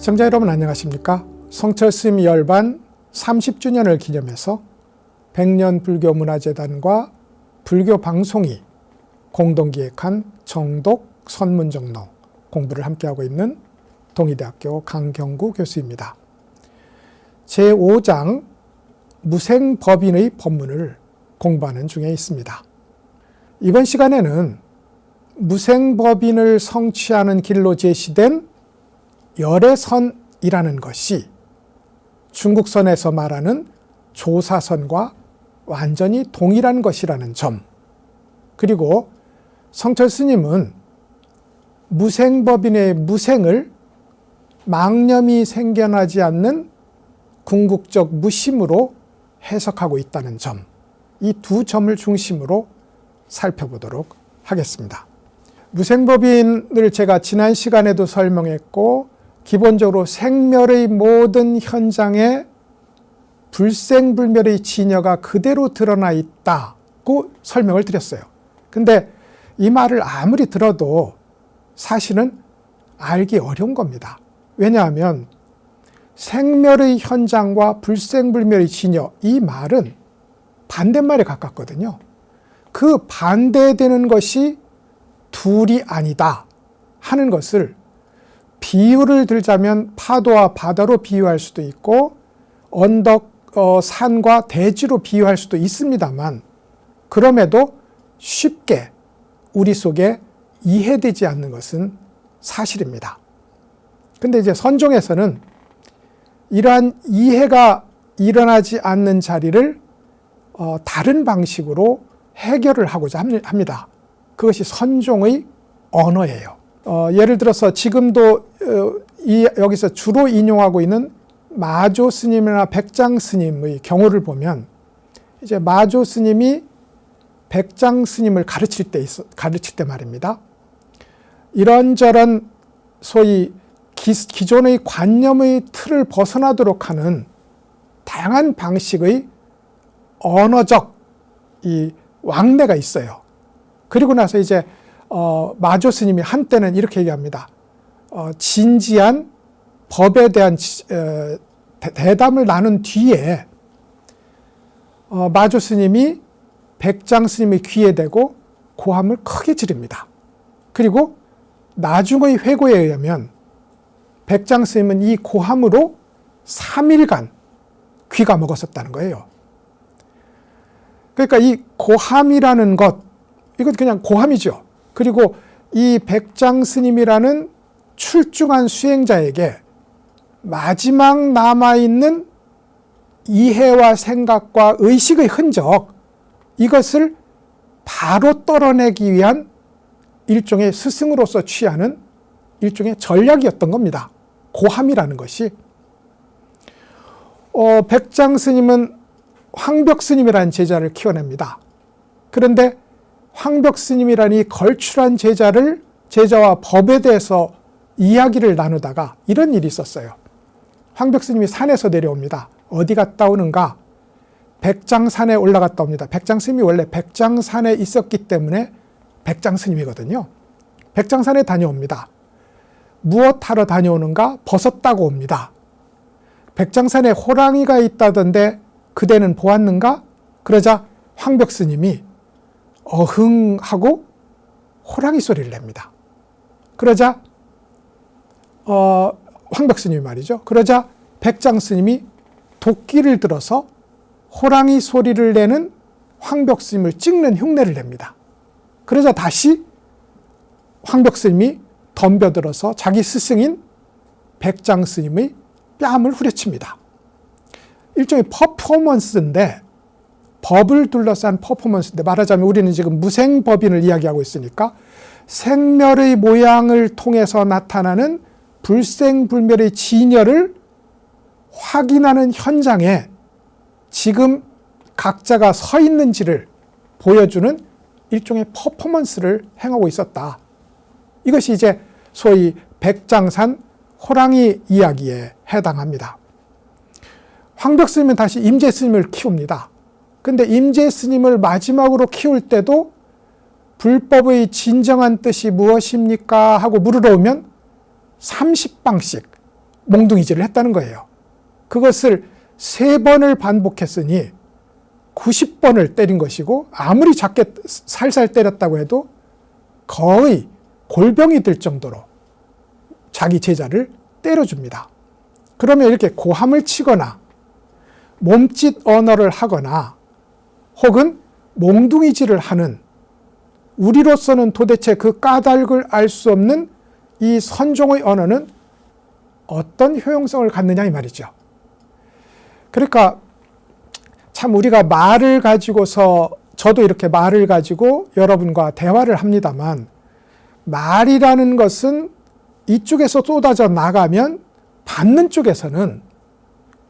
시청자 여러분 안녕하십니까? 성철스님 열반 30주년을 기념해서 백년불교문화재단과 불교방송이 공동기획한 정독 선문정로 공부를 함께하고 있는 동의대학교 강경구 교수입니다. 제5장 무생법인의 법문을 공부하는 중에 있습니다. 이번 시간에는 무생법인을 성취하는 길로 제시된 열애선이라는 것이 중국선에서 말하는 조사선과 완전히 동일한 것이라는 점, 그리고 성철 스님은 무생법인의 무생을 망념이 생겨나지 않는 궁극적 무심으로 해석하고 있다는 점, 이 두 점을 중심으로 살펴보도록 하겠습니다. 무생법인을 제가 지난 시간에도 설명했고, 기본적으로 생멸의 모든 현장에 불생불멸의 진여가 그대로 드러나 있다고 설명을 드렸어요. 근데 이 말을 아무리 들어도 사실은 알기 어려운 겁니다. 왜냐하면 생멸의 현장과 불생불멸의 진여, 이 말은 반대말에 가깝거든요. 그 반대되는 것이 둘이 아니다 하는 것을 비유를 들자면 파도와 바다로 비유할 수도 있고 언덕, 산과 대지로 비유할 수도 있습니다만, 그럼에도 쉽게 우리 속에 이해되지 않는 것은 사실입니다. 근데 이제 선종에서는 이러한 이해가 일어나지 않는 자리를 다른 방식으로 해결을 하고자 합니다. 그것이 선종의 언어예요. 예를 들어서 지금도 여기서 주로 인용하고 있는 마조 스님이나 백장 스님의 경우를 보면, 이제 마조 스님이 백장 스님을 가르칠 때 말입니다. 이런저런 소위 기존의 관념의 틀을 벗어나도록 하는 다양한 방식의 언어적 이 왕래가 있어요. 그리고 나서 이제 마조 스님이 한때는 이렇게 얘기합니다. 진지한 법에 대한 대담을 나눈 뒤에 마조 스님이 백장 스님의 귀에 대고 고함을 크게 지릅니다. 그리고 나중의 회고에 의하면 백장 스님은 이 고함으로 3일간 귀가 먹었었다는 거예요. 그러니까 이 고함이라는 것, 이건 그냥 고함이죠. 그리고 이 백장 스님이라는 출중한 수행자에게 마지막 남아있는 이해와 생각과 의식의 흔적, 이것을 바로 떨어내기 위한 일종의 스승으로서 취하는 일종의 전략이었던 겁니다. 고함이라는 것이. 백장 스님은 황벽 스님이라는 제자를 키워냅니다. 그런데 황벽 스님이라는 이 걸출한 제자와 법에 대해서 이야기를 나누다가 이런 일이 있었어요. 황벽 스님이 산에서 내려옵니다. 어디 갔다 오는가? 백장산에 올라갔다 옵니다. 백장 스님이 원래 백장산에 있었기 때문에 백장 스님이거든요. 백장산에 다녀옵니다. 무엇 하러 다녀오는가? 버섯 따고 옵니다. 백장산에 호랑이가 있다던데 그대는 보았는가? 그러자 황벽 스님이 어흥하고 호랑이 소리를 냅니다. 그러자 황벽 스님이 말이죠. 그러자 백장 스님이 도끼를 들어서 호랑이 소리를 내는 황벽 스님을 찍는 흉내를 냅니다. 그러자 다시 황벽 스님이 덤벼들어서 자기 스승인 백장 스님의 뺨을 후려칩니다. 일종의 퍼포먼스인데, 법을 둘러싼 퍼포먼스인데, 말하자면 우리는 지금 무생법인을 이야기하고 있으니까 생멸의 모양을 통해서 나타나는 불생불멸의 진여를 확인하는 현장에 지금 각자가 서 있는지를 보여주는 일종의 퍼포먼스를 행하고 있었다. 이것이 이제 소위 백장산 호랑이 이야기에 해당합니다. 황벽 스님은 다시 임재 스님을 키웁니다. 근데 임재 스님을 마지막으로 키울 때도 불법의 진정한 뜻이 무엇입니까? 하고 물으러 오면 30방씩 몽둥이질을 했다는 거예요. 그것을 3번을 반복했으니 90번을 때린 것이고, 아무리 작게 살살 때렸다고 해도 거의 골병이 들 정도로 자기 제자를 때려줍니다. 그러면 이렇게 고함을 치거나 몸짓 언어를 하거나 혹은 몽둥이질을 하는, 우리로서는 도대체 그 까닭을 알 수 없는 이 선종의 언어는 어떤 효용성을 갖느냐 이 말이죠. 그러니까 참 우리가 말을 가지고서, 저도 이렇게 말을 가지고 여러분과 대화를 합니다만, 말이라는 것은 이쪽에서 쏟아져 나가면 받는 쪽에서는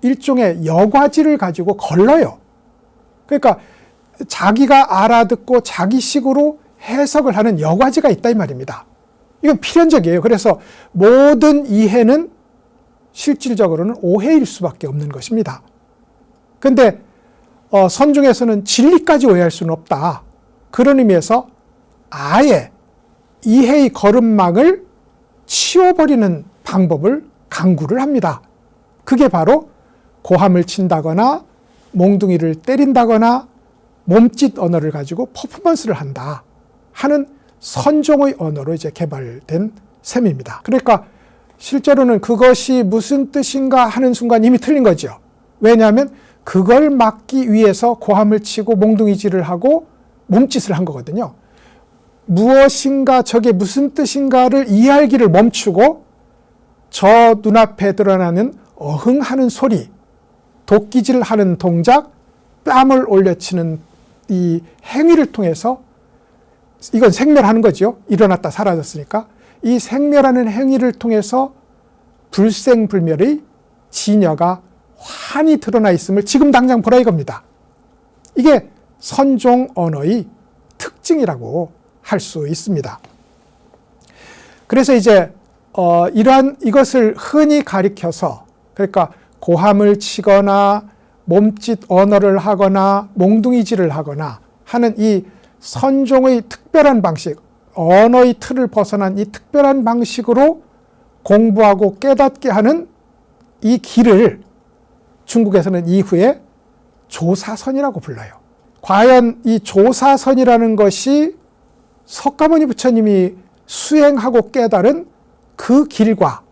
일종의 여과지를 가지고 걸러요. 그러니까 자기가 알아듣고 자기식으로 해석을 하는 여과지가 있다 이 말입니다. 이건 필연적이에요. 그래서 모든 이해는 실질적으로는 오해일 수밖에 없는 것입니다. 근데 선중에서는 진리까지 오해할 수는 없다. 그런 의미에서 아예 이해의 거름망을 치워버리는 방법을 강구를 합니다. 그게 바로 고함을 친다거나 몽둥이를 때린다거나 몸짓 언어를 가지고 퍼포먼스를 한다 하는 선종의 언어로 이제 개발된 셈입니다. 그러니까 실제로는 그것이 무슨 뜻인가 하는 순간 이미 틀린 거죠. 왜냐하면 그걸 막기 위해서 고함을 치고 몽둥이질을 하고 몸짓을 한 거거든요. 무엇인가 저게 무슨 뜻인가를 이해하기를 멈추고 저 눈앞에 드러나는 어흥하는 소리, 도끼질을 하는 동작, 뺨을 올려치는 이 행위를 통해서, 이건 생멸하는 거죠. 일어났다 사라졌으니까. 이 생멸하는 행위를 통해서 불생불멸의 진여가 환히 드러나 있음을 지금 당장 보라 이겁니다. 이게 선종 언어의 특징이라고 할 수 있습니다. 그래서 이제 이것을 흔히 가리켜서, 그러니까 고함을 치거나 몸짓 언어를 하거나 몽둥이질을 하거나 하는 이 선종의 특별한 방식, 언어의 틀을 벗어난 이 특별한 방식으로 공부하고 깨닫게 하는 이 길을 중국에서는 이후에 조사선이라고 불러요. 과연 이 조사선이라는 것이 석가모니 부처님이 수행하고 깨달은 그 길과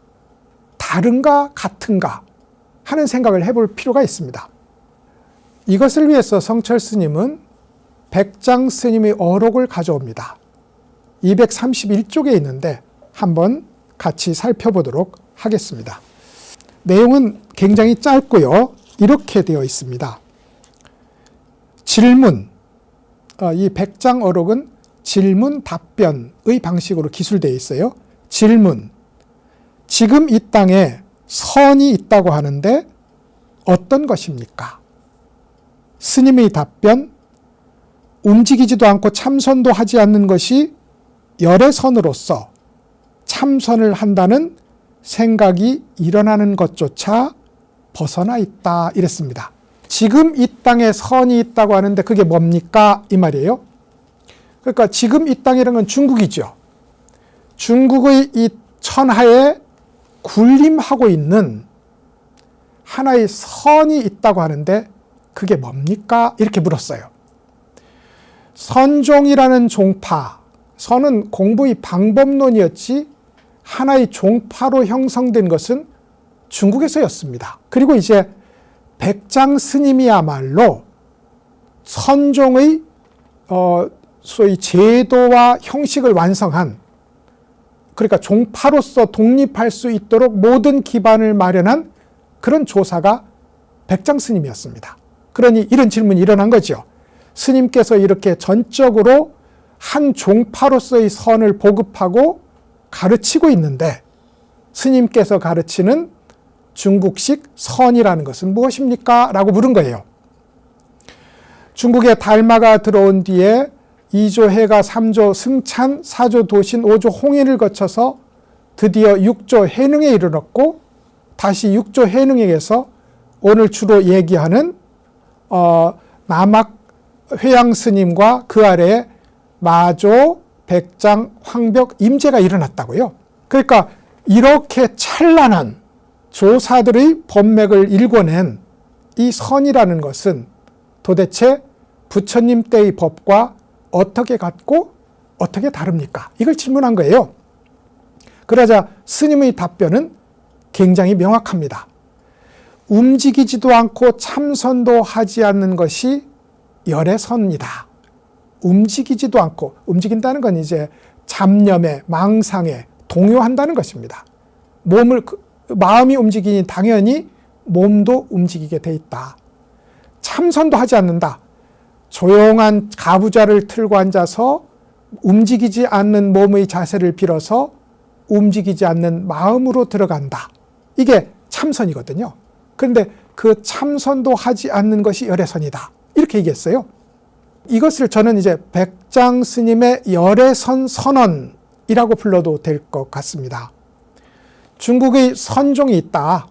다른가 같은가 하는 생각을 해볼 필요가 있습니다. 이것을 위해서 성철 스님은 백장 스님의 어록을 가져옵니다. 231쪽에 있는데 한번 같이 살펴보도록 하겠습니다. 내용은 굉장히 짧고요. 이렇게 되어 있습니다. 질문, 이 백장 어록은 질문 답변의 방식으로 기술되어 있어요. 질문, 지금 이 땅에 선이 있다고 하는데 어떤 것입니까? 스님의 답변, 움직이지도 않고 참선도 하지 않는 것이 열의 선으로서 참선을 한다는 생각이 일어나는 것조차 벗어나 있다 이랬습니다. 지금 이 땅에 선이 있다고 하는데 그게 뭡니까? 이 말이에요. 그러니까 지금 이 땅이라는 건 중국이죠. 중국의 이 천하에 군림하고 있는 하나의 선이 있다고 하는데 그게 뭡니까? 이렇게 물었어요. 선종이라는 종파, 선은 공부의 방법론이었지 하나의 종파로 형성된 것은 중국에서였습니다. 그리고 이제 백장 스님이야말로 선종의 소위 제도와 형식을 완성한, 그러니까 종파로서 독립할 수 있도록 모든 기반을 마련한 그런 조사가 백장 스님이었습니다. 그러니 이런 질문이 일어난 거죠. 스님께서 이렇게 전적으로 한 종파로서의 선을 보급하고 가르치고 있는데 스님께서 가르치는 중국식 선이라는 것은 무엇입니까? 라고 물은 거예요. 중국에 달마가 들어온 뒤에 2조 해가 3조 승찬, 4조 도신, 5조 홍인을 거쳐서 드디어 6조 해능에 이르렀고 다시 6조 해능에서 오늘 주로 얘기하는 남학 회양 스님과 그 아래에 마조, 백장, 황벽, 임재가 일어났다고요. 그러니까 이렇게 찬란한 조사들의 법맥을 일궈낸 이 선이라는 것은 도대체 부처님 때의 법과 어떻게 같고 어떻게 다릅니까? 이걸 질문한 거예요. 그러자 스님의 답변은 굉장히 명확합니다. 움직이지도 않고 참선도 하지 않는 것이 열의 선이다. 움직이지도 않고, 움직인다는 건 이제 잡념에, 망상에 동요한다는 것입니다. 마음이 움직이니 당연히 몸도 움직이게 돼 있다. 참선도 하지 않는다. 조용한 가부좌를 틀고 앉아서 움직이지 않는 몸의 자세를 빌어서 움직이지 않는 마음으로 들어간다. 이게 참선이거든요. 그런데 그 참선도 하지 않는 것이 열애선이다. 이렇게 얘기했어요. 이것을 저는 이제 백장 스님의 열애선 선언이라고 불러도 될 것 같습니다. 중국의 선종이 있다.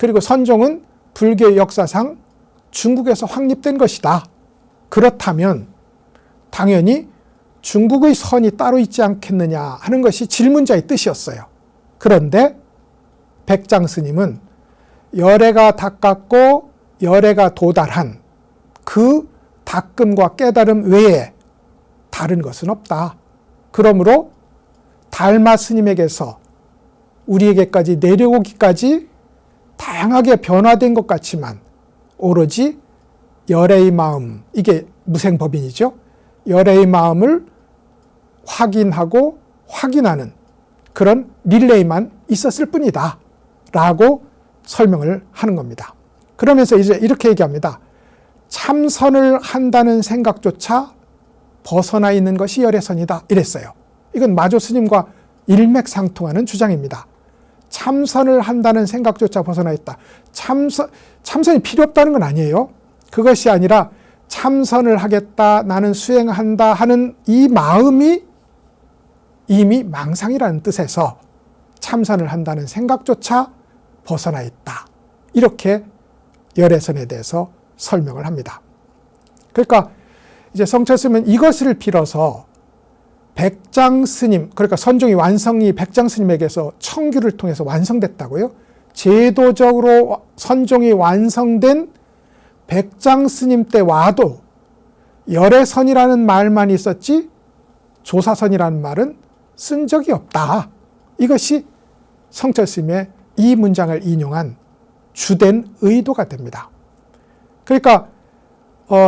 그리고 선종은 불교 역사상 중국에서 확립된 것이다. 그렇다면 당연히 중국의 선이 따로 있지 않겠느냐 하는 것이 질문자의 뜻이었어요. 그런데 백장 스님은 열애가 닦았고 열애가 도달한 그 닦음과 깨달음 외에 다른 것은 없다. 그러므로 달마 스님에게서 우리에게까지 내려오기까지 다양하게 변화된 것 같지만 오로지 열애의 마음, 이게 무생법인이죠. 열애의 마음을 확인하고 확인하는 그런 릴레이만 있었을 뿐이다 라고 설명을 하는 겁니다. 그러면서 이제 이렇게 얘기합니다. 참선을 한다는 생각조차 벗어나 있는 것이 열애선이다 이랬어요. 이건 마조 스님과 일맥상통하는 주장입니다. 참선을 한다는 생각조차 벗어나 있다. 참선이 필요 없다는 건 아니에요. 그것이 아니라 참선을 하겠다, 나는 수행한다 하는 이 마음이 이미 망상이라는 뜻에서 참선을 한다는 생각조차 벗어나 있다. 이렇게 열애선에 대해서 설명을 합니다. 그러니까 이제 성철스님은 이것을 빌어서 백장 스님, 그러니까 선종이 완성이 백장 스님에게서 청규를 통해서 완성됐다고요. 제도적으로 선종이 완성된 백장 스님 때 와도 열애선이라는 말만 있었지 조사선이라는 말은 쓴 적이 없다. 이것이 성철스님의 이 문장을 인용한 주된 의도가 됩니다. 그러니까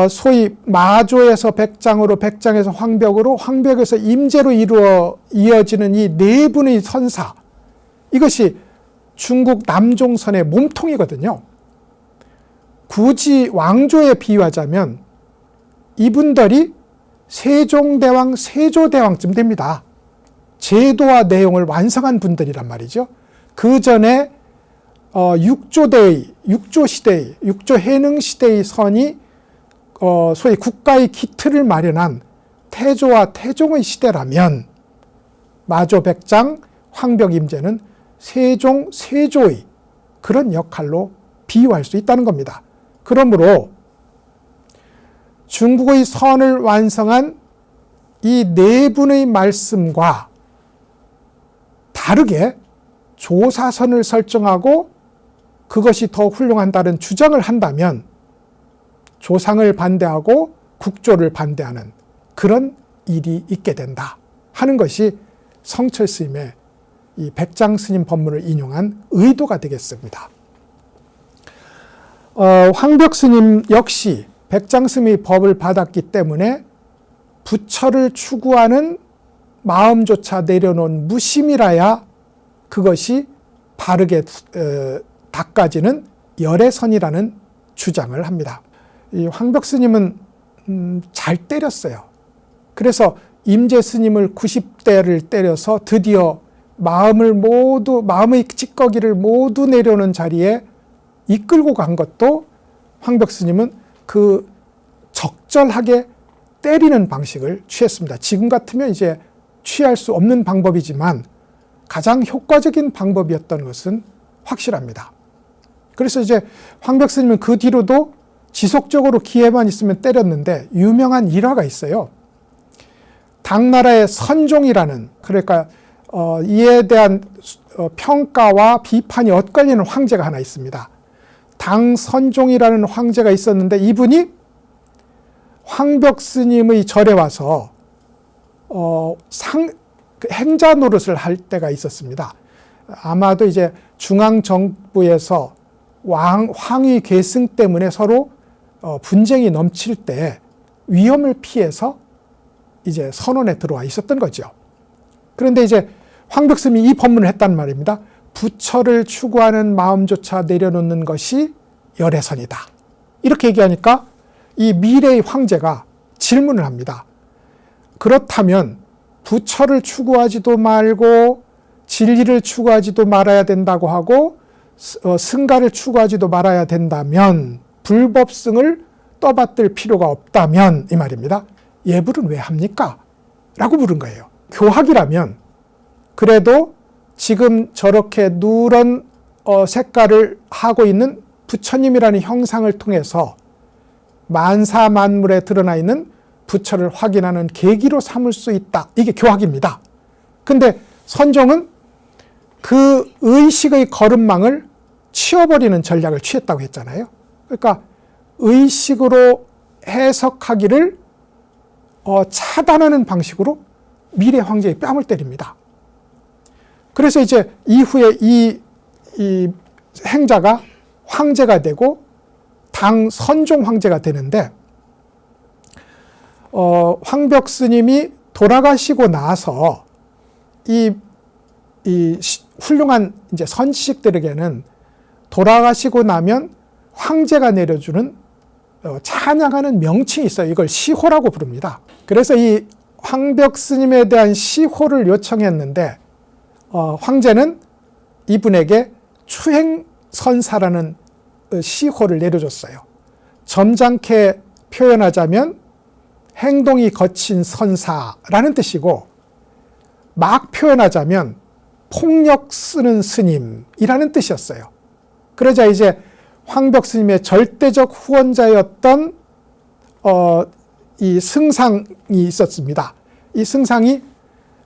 소위 마조에서 백장으로, 백장에서 황벽으로, 황벽에서 임재로 이어지는 이 네 분의 선사, 이것이 중국 남종선의 몸통이거든요. 굳이 왕조에 비유하자면 이분들이 세종대왕, 세조대왕쯤 됩니다. 제도와 내용을 완성한 분들이란 말이죠. 그 전에 육조시대의, 육조해능시대의 선이 소위 국가의 기틀을 마련한 태조와 태종의 시대라면 마조, 백장, 황벽, 임재는 세종, 세조의 그런 역할로 비유할 수 있다는 겁니다. 그러므로 중국의 선을 완성한 이 네 분의 말씀과 다르게 조사선을 설정하고 그것이 더 훌륭한다는 주장을 한다면 조상을 반대하고 국조를 반대하는 그런 일이 있게 된다 하는 것이 성철 스님의 이 백장 스님 법문을 인용한 의도가 되겠습니다. 황벽 스님 역시 백장 스님의 법을 받았기 때문에 부처를 추구하는 마음조차 내려놓은 무심이라야 그것이 바르게 닦아지는 열애선이라는 주장을 합니다. 이 황벽 스님은 잘 때렸어요. 그래서 임재 스님을 90대를 때려서 드디어 마음의 찌꺼기를 모두 내려놓은 자리에 이끌고 간 것도 황벽 스님은 그 적절하게 때리는 방식을 취했습니다. 지금 같으면 이제 취할 수 없는 방법이지만 가장 효과적인 방법이었던 것은 확실합니다. 그래서 이제 황벽 스님은 그 뒤로도 지속적으로 기회만 있으면 때렸는데 유명한 일화가 있어요. 당나라의 선종이라는, 그러니까 이에 대한 평가와 비판이 엇갈리는 황제가 하나 있습니다. 당선종이라는 황제가 있었는데 이분이 황벽 스님의 절에 와서 행자 노릇을 할 때가 있었습니다. 아마도 이제 중앙정부에서 황위 계승 때문에 서로 분쟁이 넘칠 때 위험을 피해서 이제 선원에 들어와 있었던 거죠. 그런데 이제 황벽 스님이 이 법문을 했단 말입니다. 부처를 추구하는 마음조차 내려놓는 것이 열애선이다. 이렇게 얘기하니까 이 미래의 황제가 질문을 합니다. 그렇다면 부처를 추구하지도 말고 진리를 추구하지도 말아야 된다고 하고 승가를 추구하지도 말아야 된다면 불법승을 떠받들 필요가 없다면 이 말입니다. 예불은 왜 합니까? 라고 물은 거예요. 교학이라면 그래도 지금 저렇게 누런 색깔을 하고 있는 부처님이라는 형상을 통해서 만사만물에 드러나 있는 부처를 확인하는 계기로 삼을 수 있다. 이게 교학입니다. 근데 선종은 그 의식의 거름망을 치워버리는 전략을 취했다고 했잖아요. 그러니까 의식으로 해석하기를 차단하는 방식으로 미래 황제의 뺨을 때립니다. 그래서 이제 이후에 이 행자가 황제가 되고 당 선종 황제가 되는데 황벽 스님이 돌아가시고 나서 이 훌륭한 이제 선지식들에게는 돌아가시고 나면 황제가 내려주는 찬양하는 명칭이 있어요. 이걸 시호라고 부릅니다. 그래서 이 황벽 스님에 대한 시호를 요청했는데 황제는 이분에게 추행선사라는 시호를 내려줬어요. 점잖게 표현하자면 행동이 거친 선사라는 뜻이고 막 표현하자면 폭력 쓰는 스님이라는 뜻이었어요. 그러자 이제 황벽 스님의 절대적 후원자였던 이 승상이 있었습니다. 이 승상이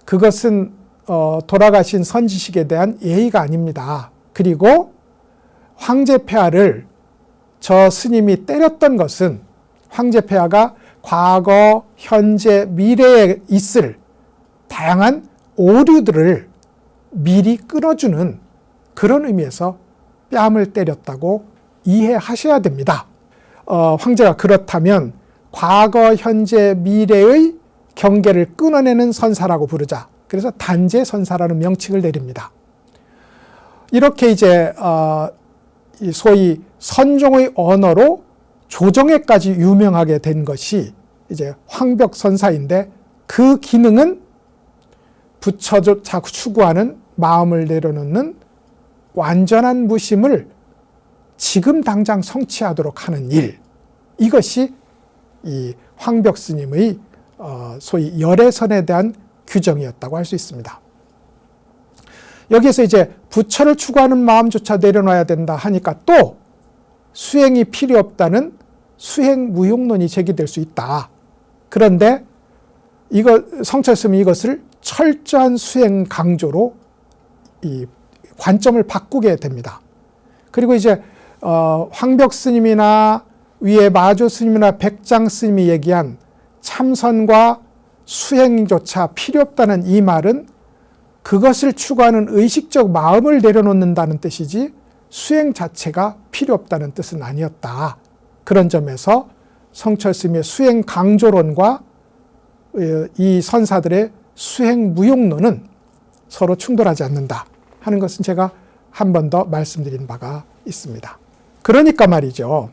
그것은 돌아가신 선지식에 대한 예의가 아닙니다. 그리고 황제 폐하를 저 스님이 때렸던 것은 황제 폐하가 과거, 현재, 미래에 있을 다양한 오류들을 미리 끊어주는 그런 의미에서 뺨을 때렸다고 이해하셔야 됩니다. 황제가 그렇다면 과거, 현재, 미래의 경계를 끊어내는 선사라고 부르자. 그래서 단재 선사라는 명칭을 내립니다. 이렇게 이제 소위 선종의 언어로 조정에까지 유명하게 된 것이 이제 황벽 선사인데 그 기능은 부처조차 추구하는 마음을 내려놓는 완전한 무심을 지금 당장 성취하도록 하는 일, 이것이 이 황벽 스님의 소위 열애선에 대한 규정이었다고 할 수 있습니다. 여기에서 이제 부처를 추구하는 마음조차 내려놔야 된다 하니까 또 수행이 필요 없다는 수행 무용론이 제기될 수 있다. 그런데 성철 스님이 이것을 철저한 수행 강조로 이 관점을 바꾸게 됩니다. 그리고 이제 황벽 스님이나 위에 마조 스님이나 백장 스님이 얘기한 참선과 수행조차 필요 없다는 이 말은 그것을 추구하는 의식적 마음을 내려놓는다는 뜻이지 수행 자체가 필요 없다는 뜻은 아니었다. 그런 점에서 성철 스님의 수행 강조론과 이 선사들의 수행 무용론은 서로 충돌하지 않는다 하는 것은 제가 한 번 더 말씀드린 바가 있습니다. 그러니까 말이죠.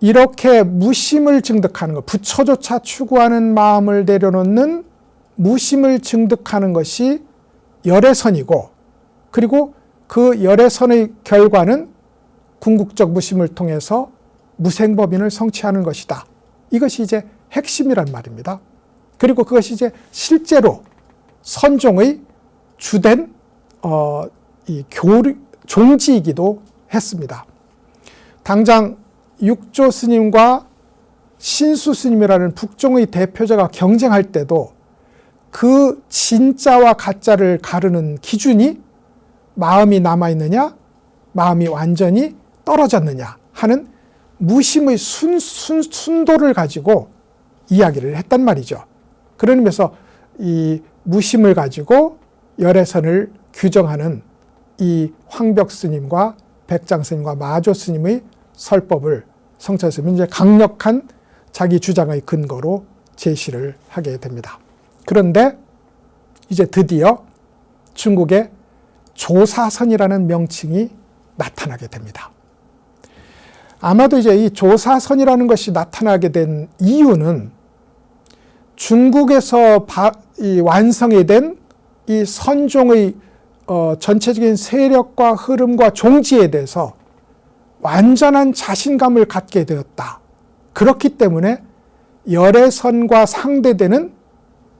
이렇게 무심을 증득하는 것, 부처조차 추구하는 마음을 내려놓는 무심을 증득하는 것이 열애선이고, 그리고 그 열애선의 결과는 궁극적 무심을 통해서 무생법인을 성취하는 것이다. 이것이 이제 핵심이란 말입니다. 그리고 그것이 이제 실제로 선종의 주된 이 종지이기도 했습니다. 당장 육조 스님과 신수 스님이라는 북종의 대표자가 경쟁할 때도 그 진짜와 가짜를 가르는 기준이 마음이 남아있느냐, 마음이 완전히 떨어졌느냐 하는 무심의 순도를 가지고 이야기를 했단 말이죠. 그런 의미에서 이 무심을 가지고 열애선을 규정하는 이 황벽 스님과 백장 스님과 마조 스님의 설법을 성철 스님은 이제 강력한 자기 주장의 근거로 제시를 하게 됩니다. 그런데 이제 드디어 중국에 조사선이라는 명칭이 나타나게 됩니다. 아마도 이제 이 조사선이라는 것이 나타나게 된 이유는 중국에서 완성이 된 이 선종의 전체적인 세력과 흐름과 종지에 대해서 완전한 자신감을 갖게 되었다. 그렇기 때문에 열애선과 상대되는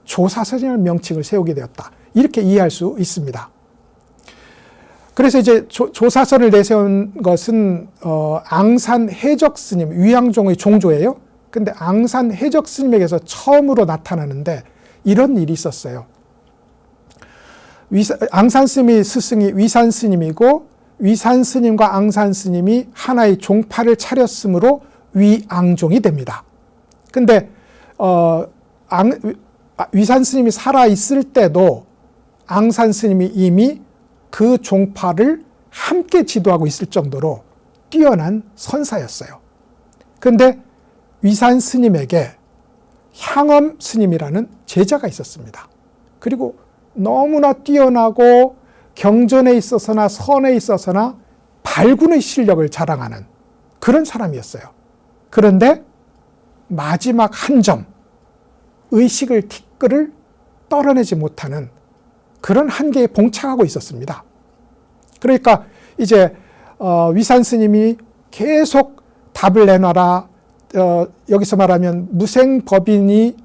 조사선이라는 명칭을 세우게 되었다. 이렇게 이해할 수 있습니다. 그래서 이제 조사선을 내세운 것은 앙산 해적 스님, 위양종의 종조예요. 근데 앙산 해적 스님에게서 처음으로 나타나는데 이런 일이 있었어요. 앙산 스님의 스승이 위산 스님이고 위산 스님과 앙산 스님이 하나의 종파를 차렸으므로 위앙종이 됩니다. 근데 위산 스님이 살아있을 때도 앙산 스님이 이미 그 종파를 함께 지도하고 있을 정도로 뛰어난 선사였어요. 그런데 위산 스님에게 향엄 스님이라는 제자가 있었습니다. 그리고 너무나 뛰어나고 경전에 있어서나 선에 있어서나 발군의 실력을 자랑하는 그런 사람이었어요. 그런데 마지막 한 점, 의식을 티끌을 떨어내지 못하는 그런 한계에 봉착하고 있었습니다. 그러니까 이제 위산 스님이 계속 답을 내놔라, 여기서 말하면 무생법인을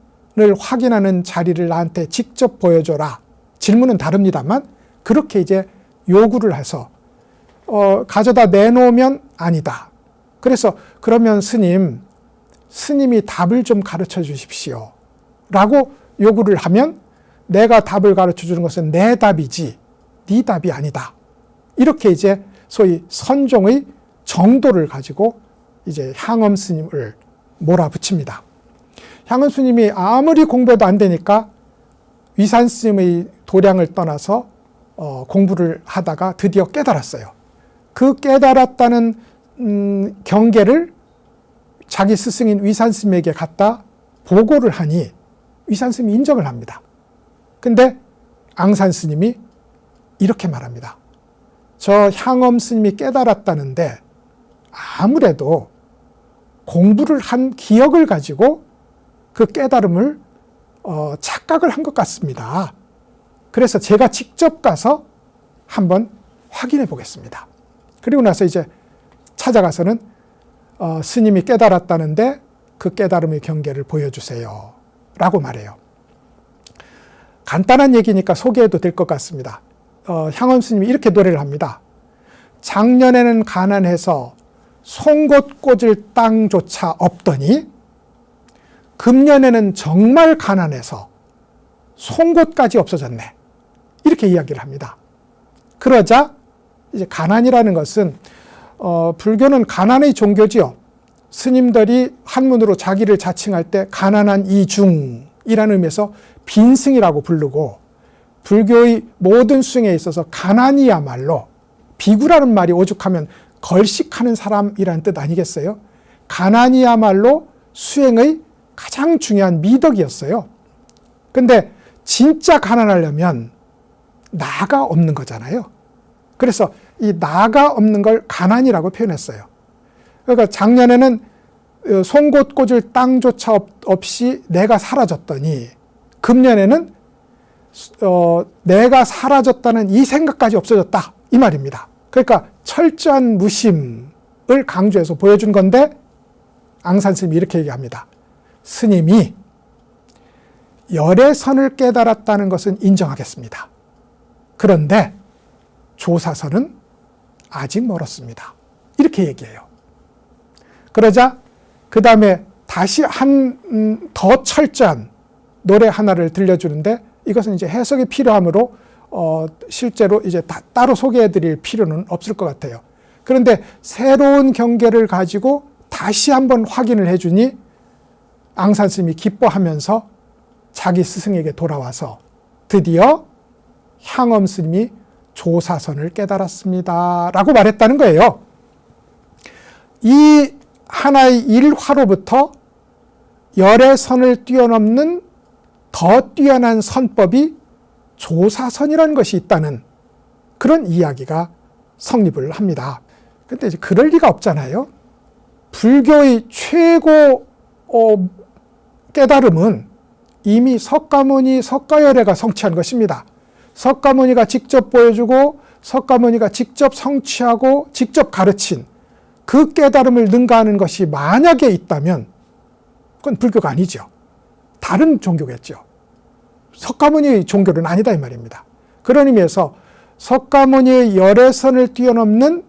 확인하는 자리를 나한테 직접 보여줘라. 질문은 다릅니다만 그렇게 이제 요구를 해서 가져다 내놓으면 아니다. 그래서 그러면 스님이 답을 좀 가르쳐 주십시오. 라고 요구를 하면 내가 답을 가르쳐 주는 것은 내 답이지 네 답이 아니다. 이렇게 이제 소위 선종의 정도를 가지고 이제 향엄 스님을 몰아붙입니다. 향엄 스님이 아무리 공부해도 안 되니까 위산 스님의 도량을 떠나서 공부를 하다가 드디어 깨달았어요. 그 깨달았다는 경계를 자기 스승인 위산 스님에게 갖다 보고를 하니 위산 스님이 인정을 합니다. 근데 앙산 스님이 이렇게 말합니다. 저 향엄 스님이 깨달았다는데 아무래도 공부를 한 기억을 가지고 그 깨달음을 착각을 한 것 같습니다. 그래서 제가 직접 가서 한번 확인해 보겠습니다. 그리고 나서 이제 찾아가서는 스님이 깨달았다는데 그 깨달음의 경계를 보여주세요. 라고 말해요. 간단한 얘기니까 소개해도 될 것 같습니다. 향엄 스님이 이렇게 노래를 합니다. 작년에는 가난해서 송곳 꽂을 땅조차 없더니 금년에는 정말 가난해서 송곳까지 없어졌네. 이렇게 이야기를 합니다. 그러자 이제 가난이라는 것은 불교는 가난의 종교지요. 스님들이 한문으로 자기를 자칭할 때 가난한 이중이라는 의미에서 빈승이라고 부르고 불교의 모든 수행에 있어서 가난이야말로 비구라는 말이 오죽하면 걸식하는 사람이라는 뜻 아니겠어요? 가난이야말로 수행의 가장 중요한 미덕이었어요. 근데 진짜 가난하려면 나가 없는 거잖아요. 그래서 이 나가 없는 걸 가난이라고 표현했어요. 그러니까 작년에는 송곳 꽂을 땅조차 없이 내가 사라졌더니 금년에는 내가 사라졌다는 이 생각까지 없어졌다. 이 말입니다. 그러니까 철저한 무심을 강조해서 보여준 건데 앙산 스님이 이렇게 얘기합니다. 스님이 열애선을 깨달았다는 것은 인정하겠습니다. 그런데 조사선은 아직 멀었습니다. 이렇게 얘기해요. 그러자 그 다음에 다시 더 철저한 노래 하나를 들려주는데 이것은 이제 해석이 필요하므로 실제로 이제 따로 소개해 드릴 필요는 없을 것 같아요. 그런데 새로운 경계를 가지고 다시 한번 확인을 해주니 앙산 스님이 기뻐하면서 자기 스승에게 돌아와서 드디어 향엄 스님이 조사선을 깨달았습니다 라고 말했다는 거예요. 이 하나의 일화로부터 열애선을 뛰어넘는 더 뛰어난 선법이 조사선이라는 것이 있다는 그런 이야기가 성립을 합니다. 근데 이제 그럴 리가 없잖아요. 불교의 최고 깨달음은 이미 석가모니, 석가열애가 성취한 것입니다. 석가모니가 직접 보여주고 석가모니가 직접 성취하고 직접 가르친 그 깨달음을 능가하는 것이 만약에 있다면 그건 불교가 아니죠. 다른 종교겠죠. 석가모니의 종교는 아니다 이 말입니다. 그런 의미에서 석가모니의 열애선을 뛰어넘는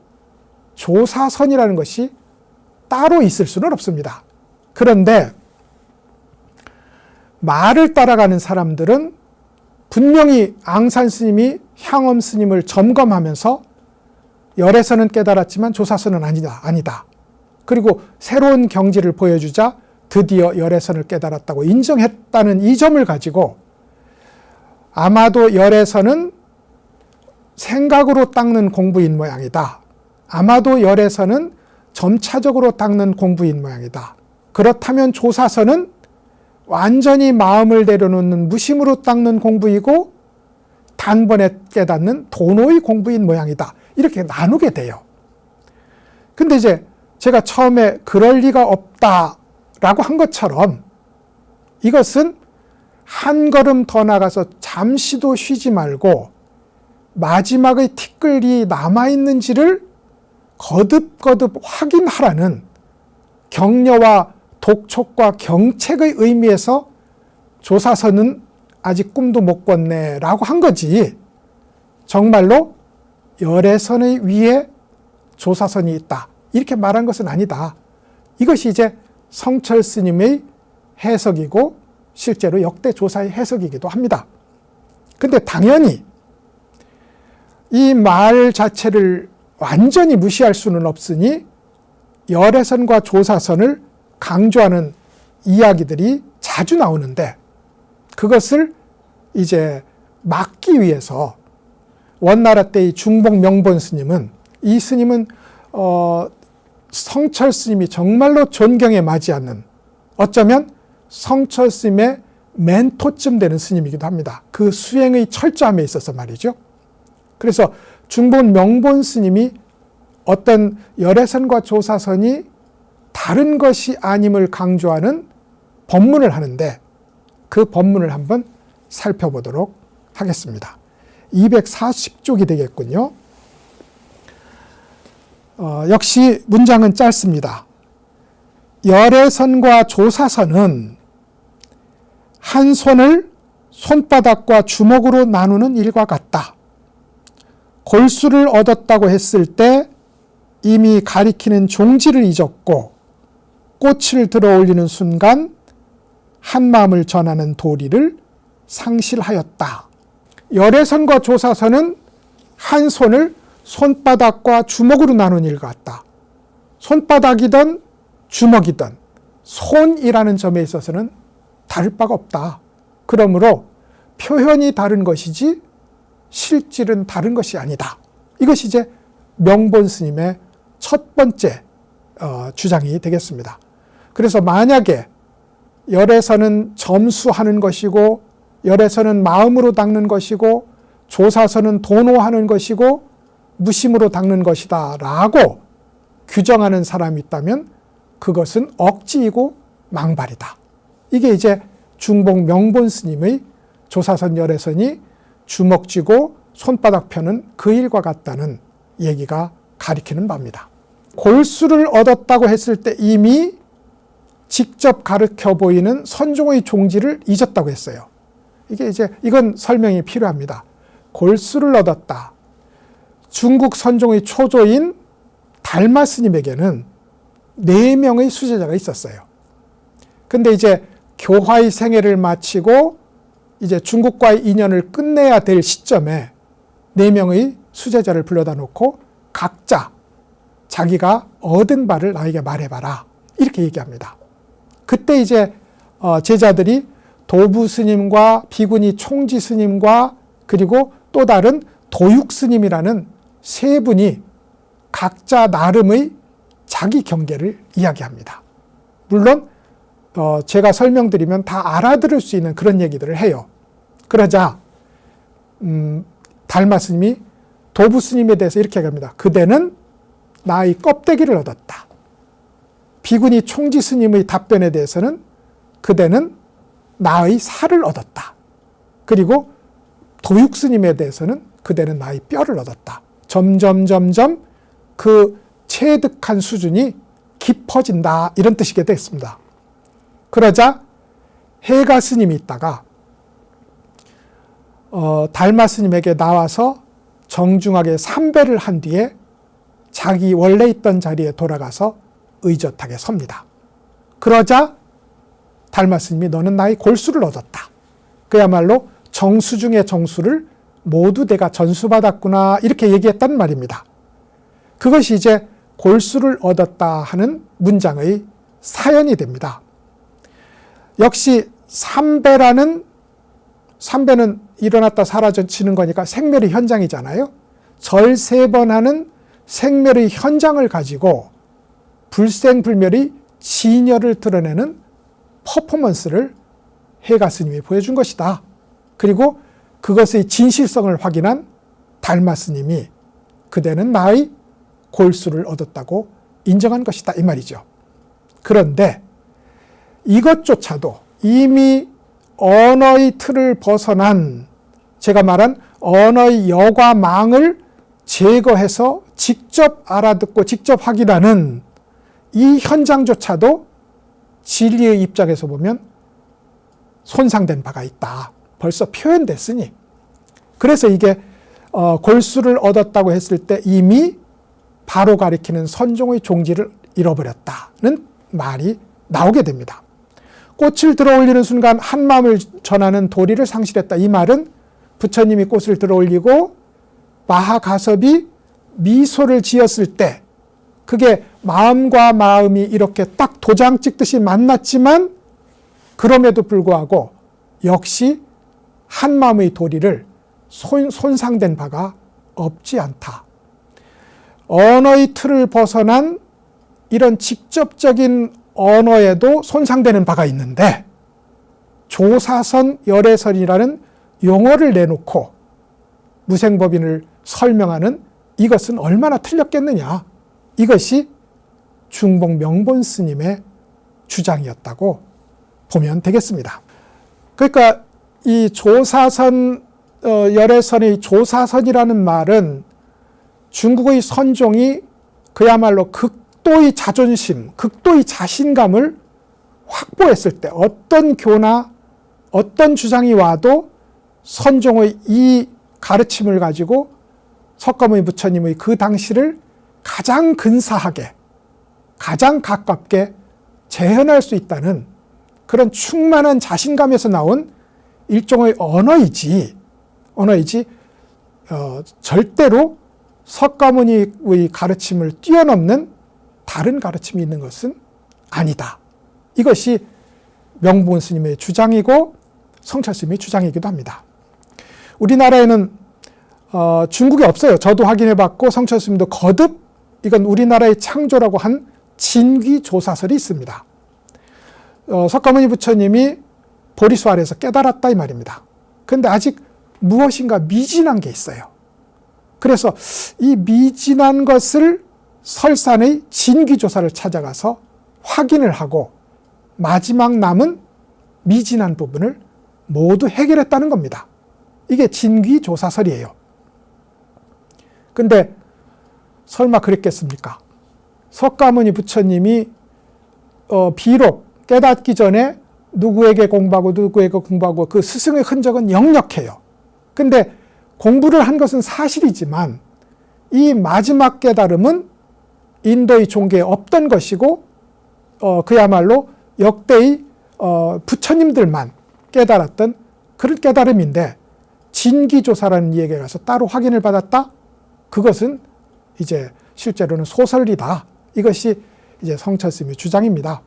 조사선이라는 것이 따로 있을 수는 없습니다. 그런데 말을 따라가는 사람들은 분명히 앙산 스님이 향엄 스님을 점검하면서 열애선은 깨달았지만 조사선은 아니다. 그리고 새로운 경지를 보여주자 드디어 열애선을 깨달았다고 인정했다는 이 점을 가지고 아마도 열애선은 생각으로 닦는 공부인 모양이다. 아마도 열애선은 점차적으로 닦는 공부인 모양이다. 그렇다면 조사선은 완전히 마음을 내려놓는 무심으로 닦는 공부이고 단번에 깨닫는 도노의 공부인 모양이다. 이렇게 나누게 돼요. 근데 이제 제가 처음에 그럴 리가 없다라고 한 것처럼 이것은 한 걸음 더 나가서 잠시도 쉬지 말고 마지막의 티끌이 남아있는지를 거듭거듭 확인하라는 격려와 독촉과 경책의 의미에서 조사선은 아직 꿈도 못 꿨네 라고 한 거지, 정말로 열애선의 위에 조사선이 있다 이렇게 말한 것은 아니다. 이것이 이제 성철 스님의 해석이고 실제로 역대 조사의 해석이기도 합니다. 근데 당연히 이 말 자체를 완전히 무시할 수는 없으니 열애선과 조사선을 강조하는 이야기들이 자주 나오는데 그것을 이제 막기 위해서 원나라 때의 중복 명본 스님은, 이 스님은 성철 스님이 정말로 존경에 맞지 않는, 어쩌면 성철 스님의 멘토쯤 되는 스님이기도 합니다. 그 수행의 철저함에 있어서 말이죠. 그래서 중본 명본 스님이 어떤 열애선과 조사선이 다른 것이 아님을 강조하는 법문을 하는데 그 법문을 한번 살펴보도록 하겠습니다. 240쪽이 되겠군요. 역시 문장은 짧습니다. 열애선과 조사선은 한 손을 손바닥과 주먹으로 나누는 일과 같다. 골수를 얻었다고 했을 때 이미 가리키는 종지를 잊었고 꽃을 들어 올리는 순간 한마음을 전하는 도리를 상실하였다. 열애선과 조사선은 한 손을 손바닥과 주먹으로 나눈 일 같다. 손바닥이든 주먹이든 손이라는 점에 있어서는 다를 바가 없다. 그러므로 표현이 다른 것이지 실질은 다른 것이 아니다. 이것이 이제 명본 스님의 첫 번째 주장이 되겠습니다. 그래서 만약에 열애선은 점수하는 것이고 열애선은 마음으로 닦는 것이고 조사선은 도노하는 것이고 무심으로 닦는 것이다 라고 규정하는 사람이 있다면 그것은 억지이고 망발이다. 이게 이제 중복 명본 스님의 조사선 열애선이 주먹 쥐고 손바닥 펴는 그 일과 같다는 얘기가 가리키는 바입니다. 골수를 얻었다고 했을 때 이미 직접 가르쳐 보이는 선종의 종지를 잊었다고 했어요. 이건 설명이 필요합니다. 골수를 얻었다. 중국 선종의 초조인 달마 스님에게는 4명의 수제자가 있었어요. 근데 이제 교화의 생애를 마치고 이제 중국과의 인연을 끝내야 될 시점에 4명의 수제자를 불러다 놓고 각자 자기가 얻은 바를 나에게 말해봐라. 이렇게 얘기합니다. 그때 이제 제자들이 도부 스님과 비구니 총지 스님과 그리고 또 다른 도육 스님이라는 3분이 각자 나름의 자기 경계를 이야기합니다. 물론 제가 설명드리면 다 알아들을 수 있는 그런 얘기들을 해요. 그러자 달마 스님이 도부 스님에 대해서 이렇게 얘기합니다. 그대는 나의 껍데기를 얻었다. 비구니 총지 스님의 답변에 대해서는 그대는 나의 살을 얻었다. 그리고 도육 스님에 대해서는 그대는 나의 뼈를 얻었다. 점점 그 체득한 수준이 깊어진다. 이런 뜻이게 됐습니다. 그러자 해가 스님이 있다가 달마 스님에게 나와서 정중하게 삼배를 한 뒤에 자기 원래 있던 자리에 돌아가서 의젓하게 섭니다. 그러자 달마 스님이 너는 나의 골수를 얻었다. 그야말로 정수 중의 정수를 모두 내가 전수받았구나 이렇게 얘기했단 말입니다. 그것이 이제 골수를 얻었다 하는 문장의 사연이 됩니다. 역시 삼배는 일어났다 사라지는 거니까 생멸의 현장이잖아요. 절 3번 하는 생멸의 현장을 가지고 불생불멸의 진여를 드러내는 퍼포먼스를 해가 스님이 보여준 것이다. 그리고 그것의 진실성을 확인한 달마 스님이 그대는 나의 골수를 얻었다고 인정한 것이다 이 말이죠. 그런데 이것조차도 이미 언어의 틀을 벗어난 제가 말한 언어의 여과망을 제거해서 직접 알아듣고 직접 확인하는 이 현장조차도 진리의 입장에서 보면 손상된 바가 있다. 벌써 표현됐으니. 그래서 이게 골수를 얻었다고 했을 때 이미 바로 가리키는 선종의 종지를 잃어버렸다는 말이 나오게 됩니다. 꽃을 들어올리는 순간 한마음을 전하는 도리를 상실했다. 이 말은 부처님이 꽃을 들어올리고 마하가섭이 미소를 지었을 때 그게 마음과 마음이 이렇게 딱 도장 찍듯이 만났지만 그럼에도 불구하고 역시 한마음의 도리를 손상된 바가 없지 않다. 언어의 틀을 벗어난 이런 직접적인 언어에도 손상되는 바가 있는데 조사선 열애선이라는 용어를 내놓고 무생법인을 설명하는 이것은 얼마나 틀렸겠느냐. 이것이 중복 명본 스님의 주장이었다고 보면 되겠습니다. 그러니까 이 조사선 열애선의 조사선이라는 말은 중국의 선종이 그야말로 극도의 자존심, 극도의 자신감을 확보했을 때 어떤 교나 어떤 주장이 와도 선종의 이 가르침을 가지고 석가모니 부처님의 그 당시를 가장 근사하게, 가장 가깝게 재현할 수 있다는 그런 충만한 자신감에서 나온 일종의 언어이지 절대로 석가모니의 가르침을 뛰어넘는 다른 가르침이 있는 것은 아니다. 이것이 명본 스님의 주장이고 성철 스님의 주장이기도 합니다. 우리나라에는 중국에 없어요. 저도 확인해봤고 성철 스님도 거듭 이건 우리나라의 창조라고 한 진귀조사설이 있습니다. 석가모니 부처님이 보리수 아래에서 깨달았다 이 말입니다. 그런데 아직 무엇인가 미진한 게 있어요. 그래서 이 미진한 것을 설산의 진귀조사를 찾아가서 확인을 하고 마지막 남은 미진한 부분을 모두 해결했다는 겁니다. 이게 진귀조사설이에요. 근데 설마 그랬겠습니까? 석가모니 부처님이 비록 깨닫기 전에 누구에게 공부하고 그 스승의 흔적은 역력해요. 근데 공부를 한 것은 사실이지만 이 마지막 깨달음은 인도의 종교에 없던 것이고 그야말로 역대의 부처님들만 깨달았던 그런 깨달음인데 진기조사라는 이야기가 가서 따로 확인을 받았다? 그것은 이제 실제로는 소설이다. 이것이 이제 성철 스님의 주장입니다.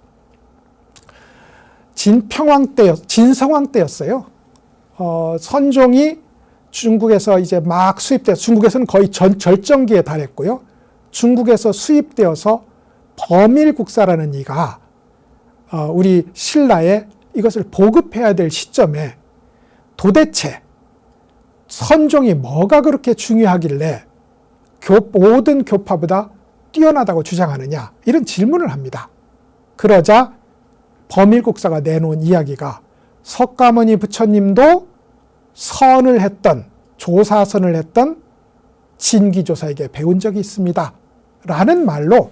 진성왕 때였어요. 선종이 중국에서 이제 막 수입돼서, 중국에서는 거의 절정기에 달했고요. 중국에서 수입되어서 범일국사라는 이가 우리 신라에 이것을 보급해야 될 시점에 도대체 선종이 뭐가 그렇게 중요하길래 모든 교파보다 뛰어나다고 주장하느냐, 이런 질문을 합니다. 그러자 범일국사가 내놓은 이야기가 석가모니 부처님도 선을 했던, 조사선을 했던 진기조사에게 배운 적이 있습니다 라는 말로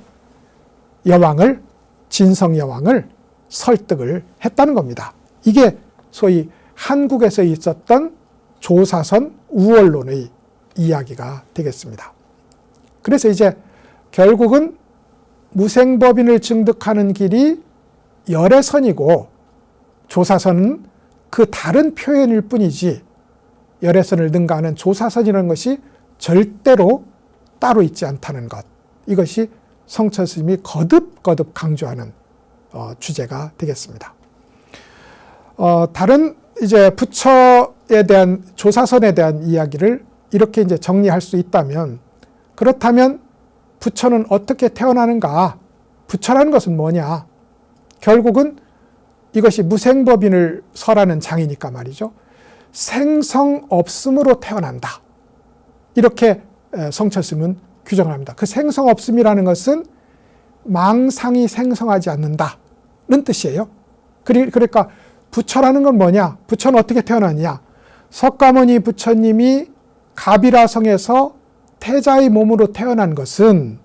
여왕을, 진성여왕을 설득을 했다는 겁니다. 이게 소위 한국에서 있었던 조사선 우월론의 이야기가 되겠습니다. 그래서 이제 결국은 무생법인을 증득하는 길이 열애선이고 조사선은 그 다른 표현일 뿐이지, 열애선을 능가하는 조사선이라는 것이 절대로 따로 있지 않다는 것, 이것이 성철 스님이 거듭거듭 강조하는 주제가 되겠습니다. 다른 이제 부처에 대한, 조사선에 대한 이야기를 이렇게 이제 정리할 수 있다면, 그렇다면 부처는 어떻게 태어나는가? 부처라는 것은 뭐냐? 결국은 이것이 무생법인을 설하는 장이니까 말이죠. 생성 없음으로 태어난다. 이렇게 성철 스님은 규정을 합니다. 그 생성 없음이라는 것은 망상이 생성하지 않는다는 뜻이에요. 그러니까 부처라는 건 뭐냐? 부처는 어떻게 태어났냐? 석가모니 부처님이 가비라성에서 태자의 몸으로 태어난 것은,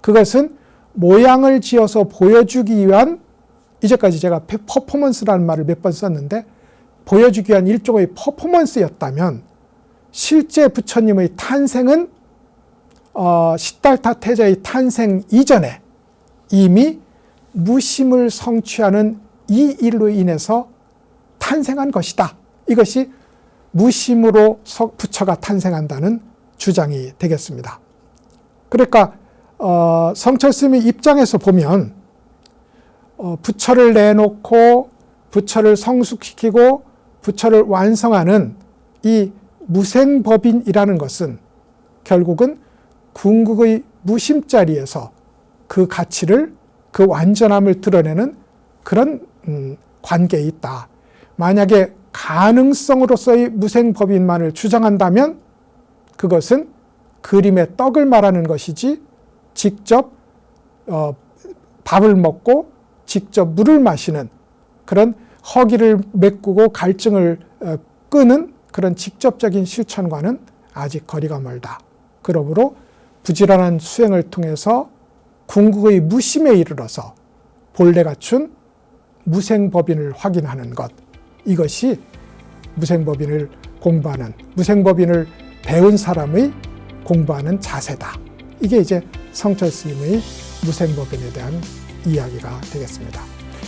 그것은 모양을 지어서 보여주기 위한, 이제까지 제가 퍼포먼스라는 말을 몇 번 썼는데, 보여주기 위한 일종의 퍼포먼스였다면 실제 부처님의 탄생은 시달타 태자의 탄생 이전에 이미 무심을 성취하는 이 일로 인해서 탄생한 것이다. 이것이 무심으로 부처가 탄생한다는 주장이 되겠습니다. 그러니까 성철 스님의 입장에서 보면 부처를 내놓고 부처를 성숙시키고 부처를 완성하는 이 무생법인이라는 것은 결국은 궁극의 무심자리에서 그 가치를, 그 완전함을 드러내는 그런 관계에 있다. 만약에 가능성으로서의 무생법인만을 주장한다면 그것은 그림의 떡을 말하는 것이지, 직접 밥을 먹고 직접 물을 마시는 그런 허기를 메꾸고 갈증을 끄는 그런 직접적인 실천과는 아직 거리가 멀다. 그러므로 부지런한 수행을 통해서 궁극의 무심에 이르러서 본래 갖춘 무생법인을 확인하는 것, 이것이 무생법인을 공부하는, 무생법인을 배운 사람의 공부하는 자세다. 이게 이제 성철 스님의 무생법인에 대한 이야기가 되겠습니다.